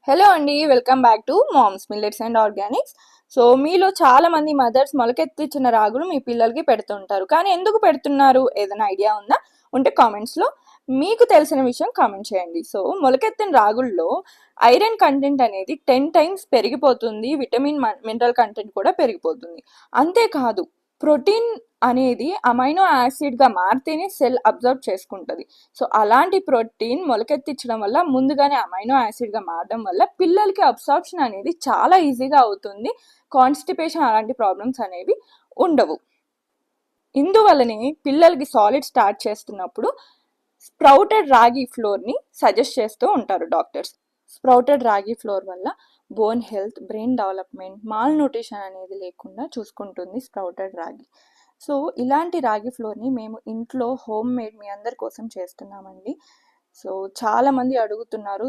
Hello అండి, welcome back to mom's millets and organics. So మీలో చాలా మంది మదర్స్ మొలకెత్తిచ్చిన రాగులు మీ పిల్లలకి పెడుతుంటారు. కానీ ఎందుకు పెడుతున్నారు? ఏదైనా ఐడియా ఉందా? ఉంటే కామెంట్స్లో మీకు తెలిసిన విషయం కామెంట్ చేయండి. సో మొలకెత్తిన రాగుల్లో ఐరన్ కంటెంట్ అనేది 10 టైమ్స్ పెరిగిపోతుంది, విటమిన్ మినరల్ కంటెంట్ కూడా పెరిగిపోతుంది. అంతేకాదు ప్రోటీన్ అనేది అమైనో యాసిడ్గా మారితేనే సెల్ అబ్జర్వ్ చేసుకుంటుంది. సో అలాంటి ప్రోటీన్ మొలకెత్తించడం వల్ల ముందుగానే అమైనో యాసిడ్గా మారడం వల్ల పిల్లలకి అబ్సార్ప్షన్ అనేది చాలా ఈజీగా అవుతుంది. కాన్స్టిపేషన్ అలాంటి ప్రాబ్లమ్స్ అనేవి ఉండవు. ఇందువల్లనే పిల్లలకి సాలిడ్ స్టార్ట్ చేస్తున్నప్పుడు స్ప్రౌటెడ్ రాగి ఫ్లోర్ని సజెస్ట్ చేస్తూ ఉంటారు డాక్టర్స్. స్ప్రౌటెడ్ రాగి ఫ్లోర్ వల్ల bone health, brain development, mall nutrition అనేది లేకుండా చూసుకుంటుంది స్ప్రౌటెడ్ రాగి. సో ఇలాంటి రాగి ఫ్లోర్ని మేము ఇంట్లో హోమ్ మేడ్ మీ అందరి కోసం చేస్తున్నామండి. సో చాలామంది అడుగుతున్నారు